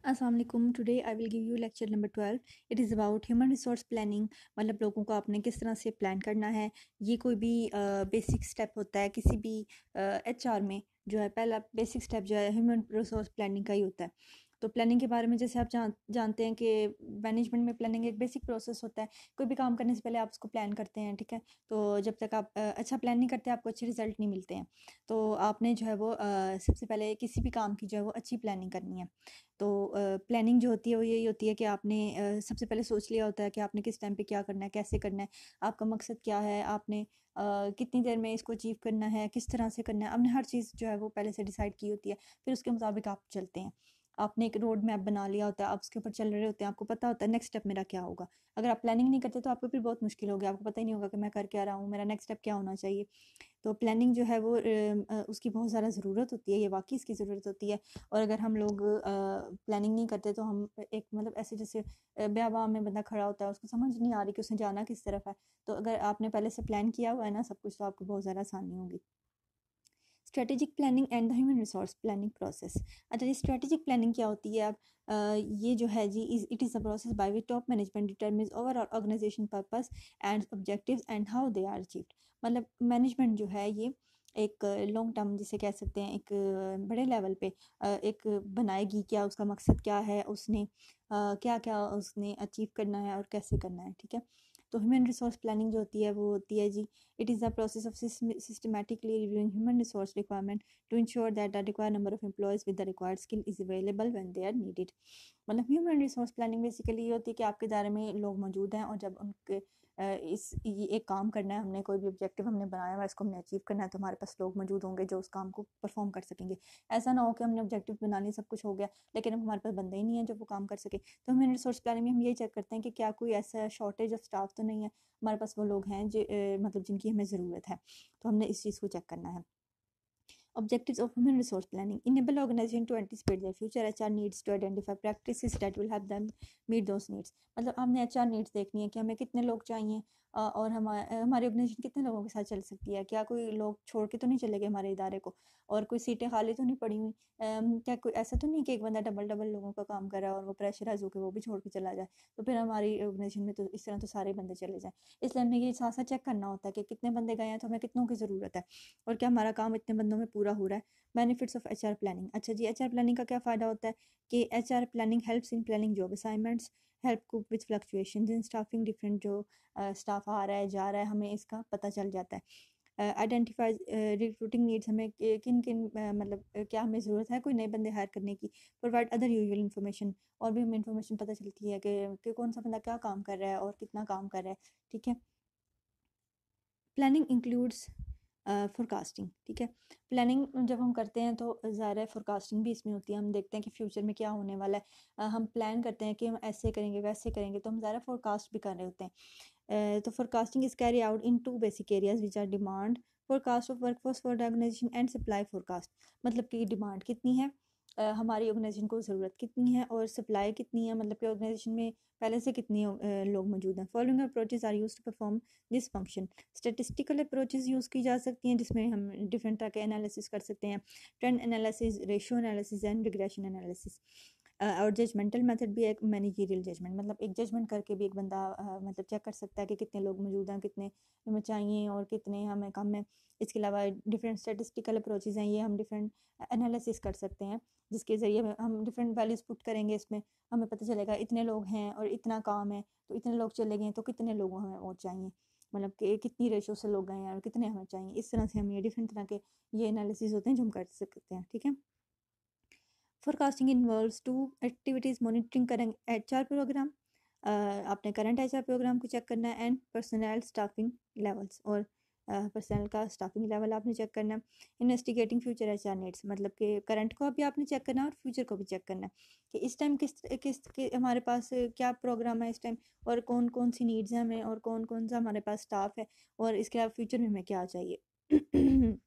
अस्सलाम वालेकुम। Today I will give you lecture number 12। It is about human resource planning. मतलब लोगों को आपने किस तरह से प्लान करना है। ये कोई भी बेसिक स्टेप होता है किसी भी एचआर में। जो है पहला बेसिक स्टेप जो है ह्यूमन रिसोर्स प्लानिंग का ही होता है। तो प्लानिंग के बारे में जैसे आप जानते हैं कि मैनेजमेंट में प्लानिंग एक बेसिक प्रोसेस होता है। कोई भी काम करने से पहले आप उसको प्लान करते हैं, ठीक है। तो जब तक आप अच्छा प्लान नहीं करते आपको अच्छे रिजल्ट नहीं मिलते हैं। तो आपने जो है वो सबसे पहले किसी भी काम की जो है वो अच्छी प्लानिंग करनी है। तो प्लानिंग जो होती है वो यही होती है कि आपने सबसे पहले सोच लिया होता है कि आपने किस टाइम पे क्या करना है, कैसे करना है, आपका मकसद क्या है, आपने कितनी देर में इसको अचीव करना है, किस तरह से करना है। आपने हर चीज़ जो है वो पहले से डिसाइड की होती है, फिर उसके मुताबिक आप चलते हैं। आपने एक रोड मैप बना लिया होता है, आप उसके ऊपर चल रहे होते हैं, आपको पता होता है नेक्स्ट स्टेप मेरा क्या होगा। अगर आप प्लानिंग नहीं करते तो आपको फिर बहुत मुश्किल होगी, आपको पता ही नहीं होगा कि मैं कर क्या रहा हूँ, मेरा नेक्स्ट स्टेप क्या होना चाहिए। तो प्लानिंग जो है वो उसकी बहुत ज़्यादा ज़रूरत होती है, ये वाकई इसकी ज़रूरत होती है। और अगर हम लोग प्लानिंग नहीं करते तो हम एक मतलब ऐसे जैसे बेवाह में बंदा खड़ा होता है, उसको समझ नहीं आ रही कि उसने जाना किस तरफ है। तो अगर आपने पहले से प्लान किया हुआ है ना सब कुछ, तो आपको बहुत ज़्यादा आसानी होगी। Strategic planning and the human resource planning process. अच्छा जी, स्ट्रेटेजिक प्लानिंग क्या होती है? ये जो है जी it is a process by which top management determines overall organisation purpose and objectives and how they are achieved. मतलब मैनेजमेंट जो है ये एक लॉन्ग टर्म जिसे कह सकते हैं, एक बड़े लेवल पे एक बनाएगी, क्या उसका मकसद क्या है, उसने क्या क्या उसने अचीव करना है और कैसे करना है, ठीक है। तो ह्यूमन रिसोर्स प्लानिंग जो होती है वो होती है जी, it is the process of systematically reviewing human resource requirement to ensure that the required number of employees with the required skill is available when they are needed। मतलब human resource planning basically ये होती है कि आपके दायरे में लोग मौजूद हैं और जब उनके ये एक काम करना है, हमने कोई भी ऑब्जेक्टिव हमने बनाया हुआ है, इसको हमने अचीव करना है, तो हमारे पास लोग मौजूद होंगे जो उस काम को परफॉर्म कर सकेंगे। ऐसा ना हो कि हमने ऑब्जेक्टिव बना लिया, सब कुछ हो गया, लेकिन अब हमारे पास बंदे ही नहीं है जो वो काम कर सके। तो ह्यूमन रिसोर्स प्लानिंग में हम यही चेक करते हैं कि क्या कोई ऐसा शॉर्टेज ऑफ स्टाफ तो नहीं है, हमारे पास वो लोग हैं जो मतलब जिनकी हमें ज़रूरत है। तो हमने इस चीज़ को चेक करना है। Objectives of human resource planning enable organization to anticipate their future HR needs to identify practices that will help them meet those needs। मतलब हमने HR नीड्स देखनी है कि हमें कितने लोग चाहिए और हमारी ऑर्गेनाइजेशन कितने लोगों के साथ चल सकती है, क्या कोई लोग छोड़ के तो नहीं चले गए हमारे इदारे को, और कोई सीटें खाली तो नहीं पड़ी हुई। क्या कोई ऐसा तो नहीं कि एक बंदा डबल डबल लोगों का काम कर रहा है और वो प्रेशराइज होकर वो भी छोड़ के चला जाए, तो फिर हमारी ऑर्गेनाइजेशन में तो इस तरह तो सारे बंदे चले जाएँ। इसलिए हमें ये साथ साथ चेक करना होता है कि कितने बंदे गए हैं, तो हमें कितनों की ज़रूरत है और क्या हमारा काम इतने बंदों में पूरा हो रहा है। Benefits of HR planning. अच्छा जी, एचआर प्लानिंग का क्या फ़ायदा होता है कि HR planning helps in planning job assignments, help cope with fluctuations in staffing. Different जो स्टाफ आ रहा है जा रहा है, हमें इसका पता चल जाता है। आइडेंटिफाइज रिक्रूटिंग नीड्स, हमें किन किन मतलब क्या हमें ज़रूरत है कोई नए बंदे हायर करने की। प्रोवाइड अदर यूजुअल इन्फॉर्मेशन, और भी हमें इन्फॉर्मेशन पता चलती है कि कौन सा बंदा क्या काम कर रहा है और कितना काम कर रहा है, ठीक है। प्लानिंग इंक्लूड्स फोरकास्टिंग, ठीक है। प्लानिंग जब हम करते हैं तो ज़ाहिर है फोरकास्टिंग भी इसमें होती है। हम देखते हैं कि फ्यूचर में क्या होने वाला है, हम प्लान करते हैं कि हम ऐसे करेंगे वैसे करेंगे, तो हम ज़ाहिर फोरकास्ट भी कर रहे होते हैं। तो forecasting is carry out in two basic areas which are demand forecast of workforce for the organisation and supply forecast. मतलब कि डिमांड कितनी है, हमारी ऑर्गेनाइजेशन को ज़रूरत कितनी है, और सप्लाई कितनी है, मतलब कि ऑर्गेनाइजेशन में पहले से कितने लोग मौजूद हैं। Following approaches are use to perform this function. Statistical approaches use की जा सकती हैं जिसमें हम डिफरेंट तरह के एनालिसिस कर सकते हैं, trend analysis, ratio analysis and regression analysis. और जजमेंटल मेथड भी एक मैनेजरियल जजमेंट, मतलब एक जजमेंट करके भी एक बंदा मतलब चेक कर सकता है कि कितने लोग मौजूद हैं, कितने हमें चाहिए और कितने हमें कम है। इसके अलावा डिफरेंट स्टेटिस्टिकल अप्रोचेज हैं, ये हम डिफरेंट एनालिसिस कर सकते हैं जिसके ज़रिए हम डिफरेंट वैल्यूज़ पुट करेंगे, इसमें हमें पता चलेगा इतने लोग हैं और इतना काम है, तो इतने लोग चले गए तो कितने लोगों हमें और चाहिए, मतलब कि कितनी रेशो से लोग गए हैं और कितने हमें चाहिए। इस तरह से हम ये डिफरेंट तरह के ये एनालिसिस होते हैं जो हम कर सकते हैं, ठीक है। Forecasting involves two activities, monitoring करेंगे एचआर प्रोग्राम, अपने करंट एचआर प्रोग्राम को चेक करना है, एंड पर्सनल स्टाफिंग लेवल्स, और पर्सनल का स्टाफिंग लेवल आपने चेक करना है। इन्वेस्टिगेटिंग फ्यूचर एचआर नीड्स, मतलब कि करंट को भी आपने चेक करना है और फ्यूचर को भी चेक करना है कि इस टाइम हमारे पास क्या प्रोग्राम है इस टाइम, और कौन कौन सी नीड्स हैं हमें, और कौन कौन सा हमारे पास स्टाफ है, और इसके अलावा फ्यूचर में हमें क्या चाहिए।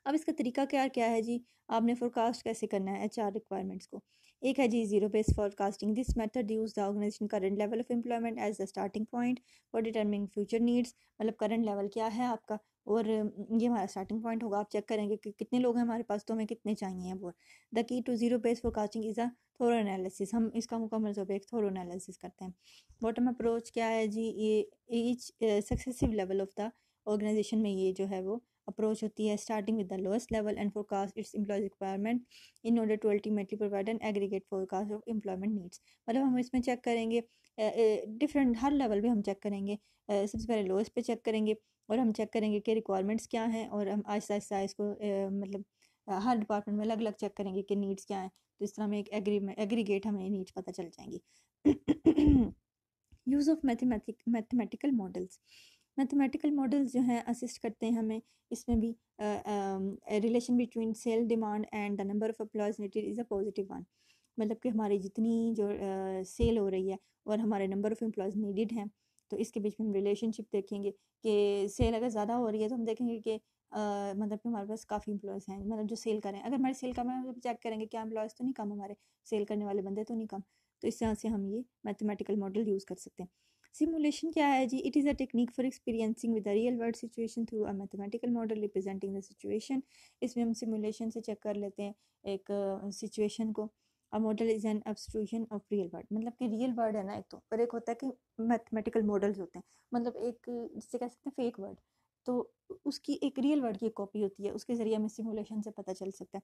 अब इसका तरीका क्या क्या है जी, आपने फोरकास्ट कैसे करना है एचआर रिक्वायरमेंट्स को। एक है जी zero based forecasting. This method use the organisation current level of employment as the starting point for determining future needs. मतलब करंट लेवल क्या है आपका, और ये हमारा स्टार्टिंग पॉइंट होगा। आप चेक करेंगे कि कितने लोग हैं हमारे पास, तो हमें कितने चाहिए वो। The key to zero base forecasting is a thorough analysis. हम इसका मुकम्मल तौर पे एक थोरो एनालिसिस करते हैं। बॉटम अप्रोच क्या है जी, ये each successive level of the organisation में ये जो है वो अप्रोच होती है, starting with the lowest level and forecast its employees requirement in order to ultimately provide an aggregate forecast of employment needs. मतलब हम इसमें चेक करेंगे डिफरेंट हर लेवल पे हम चेक करेंगे। सबसे पहले लोएस्ट पे चेक करेंगे और हम चेक करेंगे कि रिक्वायरमेंट्स क्या हैं, और हम आहिस्ता आहिस्ता इसको मतलब हर डिपार्टमेंट में अलग अलग चेक करेंगे कि नीड्स क्या हैं। तो इस तरह हमें एक एग्रीगेट हमें नीड्स पता चल जाएंगी। Use of mathematical models. Mathematical models जो हैं असिस्ट करते हैं हमें इसमें भी। Relation between sale demand and the number of employees needed is a positive one. मतलब कि हमारी जितनी जो सेल हो रही है और हमारे नंबर ऑफ़ एम्प्लॉयज़ नीडेड हैं, तो इसके बीच में हम रिलेशनशिप देखेंगे कि सेल अगर ज़्यादा हो रही है तो हम देखेंगे कि मतलब कि हमारे पास काफ़ी एम्प्लॉयज़ हैं, मतलब जो सेल करें। अगर हमारी सेल कम है तो चेक करेंगे क्या एम्प्लॉयज़ तो नहीं कम, हमारे सेल करने वाले बंदे तो नहीं कम। तो इस तरह से हम ये मैथमेटिकल मॉडल यूज़ कर सकते हैं। सिमुलेशन क्या है जी, it is a technique for experiencing with the real world situation through a mathematical model representing the situation. इसमें हम सिमुलेशन से चेक कर लेते हैं एक सिचुएशन को। A model is an abstruction of real word. मतलब कि रियल वर्ड है ना एक तो, और एक होता है कि मैथमेटिकल मॉडल्स होते हैं, मतलब एक जिसे कह सकते हैं फेक वर्ड। तो उसकी एक रियल वर्ड की एक कॉपी होती है, उसके ज़रिए हमें सिमुलेशन से पता चल सकता है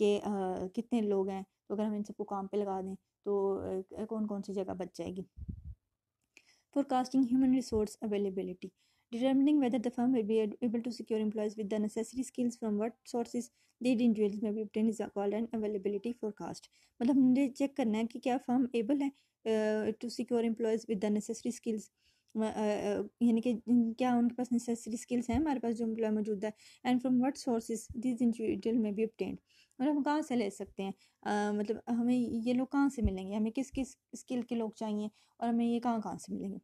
कि कितने लोग हैं। तो अगर हम इन सबको काम पे लगा दें तो कौन कौन सी जगह बच जाएगी। Forecasting human resource availability. Determining whether the firm will be able to secure employees with the necessary skills from what sources these individuals may be obtained is called an availability forecast. मतलब हमने check करना है कि क्या firm able है to secure employees with the necessary skills. यानी कि क्या उनके पास नेसेसरी स्किल्स हैं हमारे पास जो एम्प्लॉय मौजूद है, and from what sources this individual में बी obtained। मतलब हम कहाँ से ले सकते हैं, मतलब हमें ये लोग कहाँ से मिलेंगे, हमें किस किस स्किल के लोग चाहिए और हमें ये कहाँ कहाँ से मिलेंगे।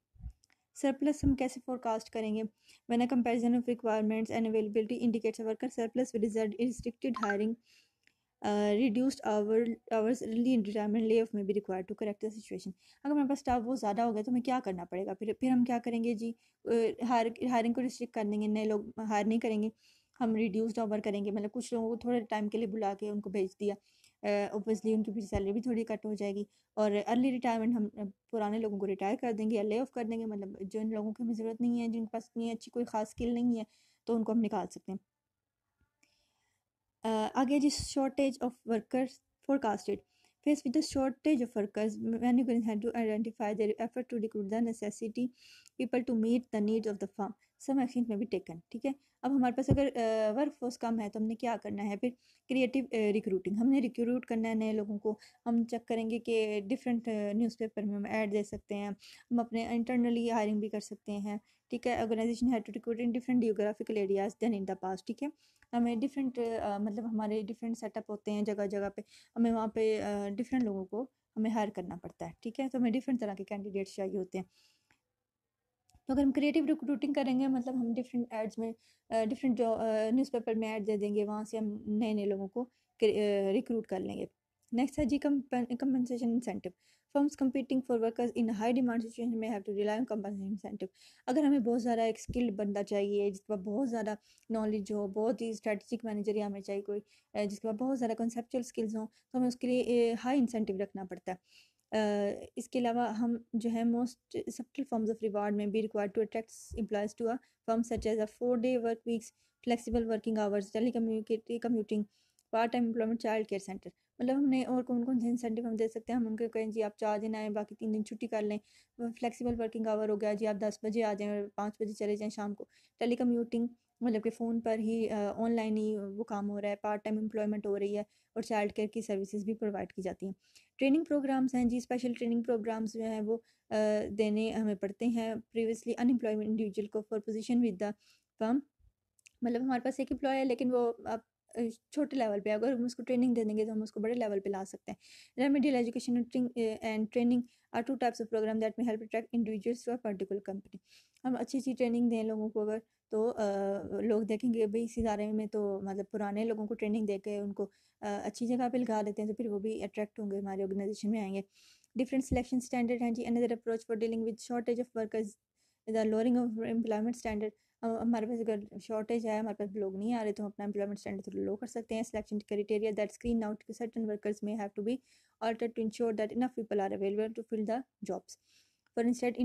सरप्लस हम कैसे फोरकास्ट करेंगे। When a comparison of requirements and availability indicates a worker surplus with result restricted hiring, reduced hours, early retirement, lay off may be required to correct the situation. अगर हमारे पास स्टाफ बहुत ज़्यादा हो गया तो हमें क्या करना पड़ेगा, फिर हम क्या करेंगे जी, हायरिंग को रिस्ट्रिक्ट कर देंगे, नए लोग हायर नहीं करेंगे, हम रिड्यूस्ड आवर करेंगे। मतलब कुछ लोगों को थोड़े टाइम के लिए बुला के उनको भेज दिया, ऑब्वियसली उनकी फिर सैलरी भी थोड़ी कट हो जाएगी। और अर्ली रिटायरमेंट, हम पुराने लोगों को रिटायर कर देंगे या ले ऑफ कर देंगे। मतलब जो इन लोगों की हमें ज़रूरत नहीं है, जिनके पास इतनी अच्छी कोई ख़ास स्किल नहीं है, तो उनको हम निकाल सकते हैं। आगे जी, shortage of workers forecasted. Face with the shortage of workers, management had to identify their effort to recruit the necessity people to meet the needs of the firm, some action may be taken. ठीक है, अब हमारे पास अगर work force कम है तो हमने क्या करना है, फिर क्रिएटिव रिक्रूटिंग, हमने रिक्रूट करना है नए लोगों को। हम चेक करेंगे कि डिफरेंट न्यूज़पेपर में हम ऐड दे सकते हैं, हम अपने इंटरनली हायरिंग भी कर सकते हैं। ठीक है, organisation had to recruit in different geographical areas than in the past. ठीक है, हमें डिफरेंट मतलब हमारे डिफरेंट सेटअप होते हैं जगह जगह पे, हमें वहाँ पे डिफरेंट लोगों को हमें हायर करना पड़ता है। ठीक है, तो हमें डिफरेंट तरह के कैंडिडेट्स चाहिए होते हैं। तो अगर हम क्रिएटिव रिक्रूटिंग करेंगे, मतलब हम डिफरेंट एड्स में डिफरेंट जो न्यूज़पेपर में ऐड दे देंगे, वहाँ से हम नए नए लोगों को रिक्रूट कर लेंगे। नेक्स्ट है जी, compensation incentive. Firms competing for workers in high demand situation में have to rely on compensation incentive. अगर हमें बहुत ज़्यादा एक स्किल्ड बंदा चाहिए जिसके पास बहुत ज़्यादा नॉलेज हो, बहुत ही स्ट्रेटजिक मैनेजर या हमें चाहिए कोई जिसके पास बहुत ज़्यादा कंसेप्चुअल स्किल्स हों, तो हमें उसके लिए हाई इंसेंटिव रखना पड़ता है। इसके अलावा हम जो है most subtle forms of reward may be required to attract employees to a firm such as a 4-day work weeks, flexible working hours, commuting, part time employment, child care centre. मतलब हमने और कौन कौन से इंसेंटिव हम दे सकते हैं, हम उनको कहें जी आप 4 दिन आएँ, बाकी 3 दिन छुट्टी कर लें। फ्लेक्सिबल वर्किंग आवर हो गया जी, आप 10 बजे आ जाएँ और 5 बजे चले जाएँ शाम को। टेली कम्यूटिंग, मतलब कि फ़ोन पर ही ऑनलाइन ही वो काम हो रहा है, पार्ट टाइम एम्प्लॉयमेंट हो रही है, और चाइल्ड केयर की सर्विसेज भी प्रोवाइड की जाती हैं। ट्रेनिंग प्रोग्राम्स हैं जी, स्पेशल ट्रेनिंग प्रोग्राम्स जो हैं वो देने हमें पड़ते हैं प्रीवियसली अनएम्प्लॉयमेंट इंडिविजुअल को for position with the firm. मतलब हमारे पास एक एम्प्लॉय है लेकिन वो अब छोटे लेवल पे, अगर हम उसको ट्रेनिंग दे देंगे तो हम उसको बड़े लेवल पे ला सकते हैं। Remedial education and training are two types of program that may help attract individuals to a particular company. हम अच्छी अच्छी ट्रेनिंग दें लोगों को अगर, तो लोग देखेंगे भाई इस इदारे में तो मतलब पुराने लोगों को ट्रेनिंग दे के उनको अच्छी जगह पे लगा देते हैं, तो फिर वो भी अट्रैक्ट होंगे, हमारे ऑर्गेनाइजेशन में आएंगे। डिफरेंट सिलेक्शन स्टैंडर्ड हैं जी, another approach for dealing with shortage of workers the lowering of employment standard. हमारे पास अगर शॉर्टेज है, हमारे पास लोग नहीं आ रहे, तो हम अपना एम्प्लॉयमेंट स्टैंडर्ड थोड़ा लो कर सकते हैं. Selection criteria that screen out certain workers may have to be altered to ensure that enough people are available to fill the jobs. For instead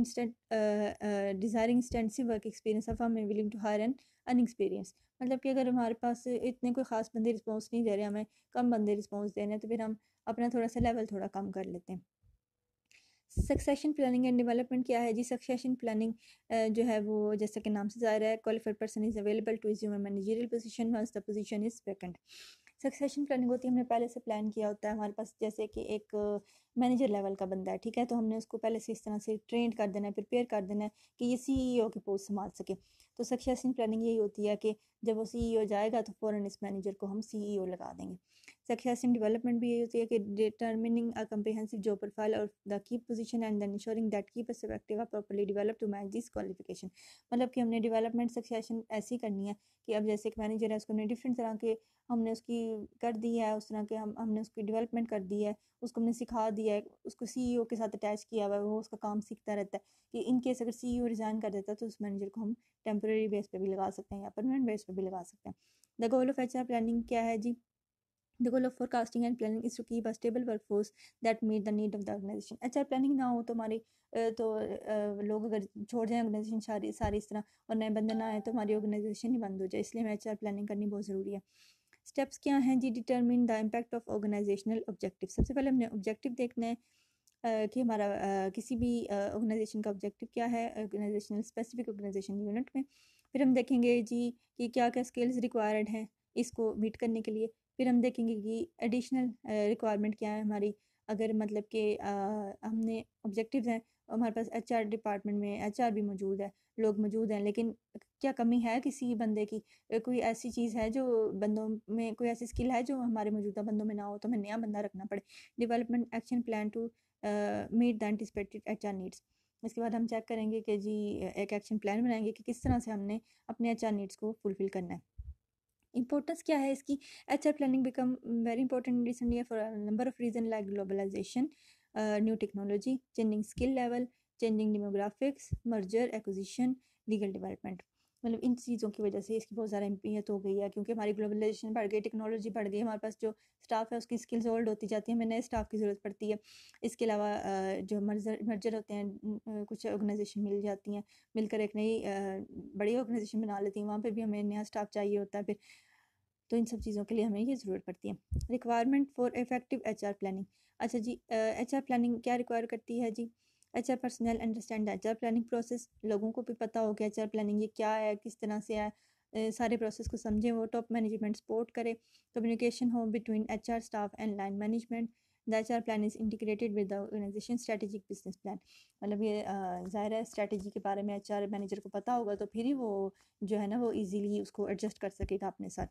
desiring extensive work experience, a firm may willing to hire an unexperienced. मतलब कि अगर हमारे पास इतने कोई ख़ास बंदे response नहीं दे रहे, हमें कम बंदे रिस्पॉन्स दे रहे हैं, तो फिर हम अपना थोड़ा सा लेवल थोड़ा कम कर लेते हैं. सक्सेशन प्लानिंग एंड डेवलपमेंट क्या है जी? सक्सेशन प्लानिंग जो है वो जैसा कि नाम से ज़ाहिर है, qualified person is available to assume a managerial position once the position is vacant. Succession planning होती है, हमने पहले से प्लान किया होता है. हमारे पास जैसे कि एक मैनेजर लेवल का बंदा है, ठीक है, तो हमने उसको पहले से इस तरह से ट्रेन कर देना है, प्रिपेयर कर देना है कि ये सीईओ की पोस्ट संभाल सके. तो सक्सेशन प्लानिंग यही होती है कि जब वो सीईओ जाएगा तो फ़ौरन इस मैनेजर को हम सीईओ लगा देंगे. सक्सेशन डेवलपमेंट भी यही होती है कि determining a comprehensive job profile और the key position and then ensuring that key perspective are properly develop to match this qualification. मतलब कि हमने डेवलपमेंट सक्सेशन ऐसी करनी है कि अब जैसे एक मैनेजर है, उसको हमने डिफरेंट तरह के हमने उसकी कर दी है, उस तरह के हमने उसकी डेवलपमेंट कर दी है, उसको हमने सिखा दिया है, उसको सीईओ के साथ अटैच किया हुआ है, वो उसका काम सीखता रहता है कि इन केस अगर सीईओ रिज़ाइन कर देता है तो उस मैनेजर को हम टेम्प्रेरी बेस पे भी लगा सकते हैं या परमानेंट बेस पे भी लगा सकते हैं. The goal of HR planning क्या है जी? The goal of forecasting and planning is to keep a stable workforce that meet the need of the organization. अच्छा प्लानिंग ना हो तो हमारी लोग अगर छोड़ जाएं ऑर्गेनाइजेशन सारी सारी इस तरह और नए बंदे ना आए तो हमारी ऑर्गेनाइजेशन ही बंद हो जाए. इसलिए हमें एचआर प्लानिंग करनी बहुत ज़रूरी है. स्टेप्स क्या हैं जी? Determine the impact of organisational objective. सबसे पहले हमने ऑब्जेक्टिव देखना है कि हमारा किसी भी ऑर्गेनाइजेशन का ऑब्जेक्टिव क्या है ऑर्गेनाइजेशनल स्पेसिफिक ऑर्गेनाइजेशन यूनिट में. फिर हम देखेंगे जी कि क्या क्या स्किल्स रिक्वायर्ड हैं इसको मीट करने के लिए. फिर हम देखेंगे कि एडिशनल रिक्वायरमेंट क्या है हमारी. अगर मतलब कि हमने ऑब्जेक्टिव्स हैं, हमारे पास एचआर डिपार्टमेंट में एचआर भी मौजूद है, लोग मौजूद हैं, लेकिन क्या कमी है किसी बंदे की, कोई ऐसी चीज़ है जो बंदों में, कोई ऐसी स्किल है जो हमारे मौजूदा बंदों में ना हो, तो हमें नया बंदा रखना पड़े. Development action plan to meet the anticipated HR needs. इसके बाद हम चेक करेंगे कि जी एक एक्शन प्लान बनाएंगे कि किस तरह से हमने अपने एचआर नीड्स को फुलफिल करना है. इंपॉर्टेंस क्या है इसकी? HR planning become very important in recent year for number of reason like globalisation, new technology, changing skill level, changing demographics, merger acquisition, legal development. मतलब इन चीज़ों की वजह से इसकी बहुत ज़्यादा अहमियत हो गई है, क्योंकि हमारी ग्लोबलाइजेशन बढ़ गई, टेक्नोलॉजी बढ़ गई, हमारे पास जो स्टाफ है उसकी स्किल्स ओल्ड होती जाती है, हमें नए स्टाफ की ज़रूरत पड़ती है. इसके अलावा जो मर्जर होते हैं, कुछ ऑर्गेनाइजेशन मिल जाती हैं, मिलकर एक नई बड़ी ऑर्गेनाइजेशन बना लेती हैं, वहाँ पर भी हमें नया स्टाफ चाहिए होता है. फिर तो इन सब चीज़ों के लिए हमें ये ज़रूरत पड़ती है. Requirement for effective HR planning. अच्छा जी, एचआर प्लानिंग क्या रिक्वायर करती है जी? HR personal understand HR planning process. लोगों को भी पता हो कि एचआर प्लानिंग ये क्या है, किस तरह से है, सारे प्रोसेस को समझें. वो टॉप मैनेजमेंट सपोर्ट करे. कम्युनिकेशन हो between HR staff and line management. The HR plan is integrated with the organisation strategic business plan. मतलब ये ज़ाहिर है स्ट्रेटजी के बारे में एचआर मैनेजर को पता होगा, तो फिर ही वो जो है ना वो ईजीली उसको एडजस्ट कर सकेगा अपने साथ.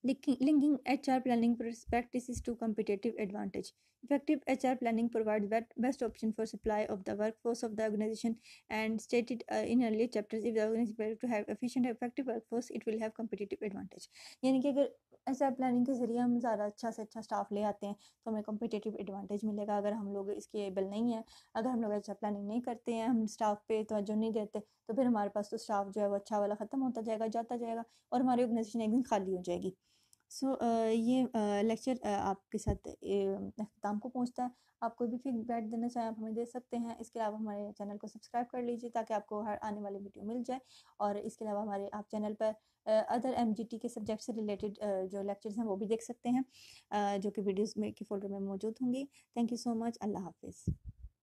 Linking HR planning practices to competitive advantage. Effective HR planning provides best option for supply of the workforce of the organization, and stated in earlier chapters, if the organization is able to have efficient effective workforce, it will have competitive advantage. यानी कि अगर HR planning के ज़रिए हम ज़्यादा अच्छा से अच्छा स्टाफ ले आते हैं तो हमें competitive advantage मिलेगा. अगर हम लोग इसके एबल नहीं हैं, अगर हम लोग अच्छा प्लानिंग नहीं करते हैं, हम स्टाफ पे तवज्जो नहीं देते, तो फिर हमारे पास तो स्टाफ जो है वो अच्छा वाला ख़त्म होता जाएगा, जाता जाएगा, और हमारी ऑर्गेनाइजेशन एक दिन खाली हो जाएगी. ये लेक्चर आपके साथ अख्ताम को पहुंचता है. आप कोई भी फीडबैक देना चाहें आप हमें दे सकते हैं. इसके अलावा हमारे चैनल को सब्सक्राइब कर लीजिए ताकि आपको हर आने वाली वीडियो मिल जाए. और इसके अलावा हमारे आप चैनल पर अदर एमजीटी के सब्जेक्ट से रिलेटेड जो लेक्चर्स हैं वो भी देख सकते हैं, जो कि वीडियोज़ में के फोल्डर में मौजूद होंगी. Thank you so much. अल्लाह हाफिज़.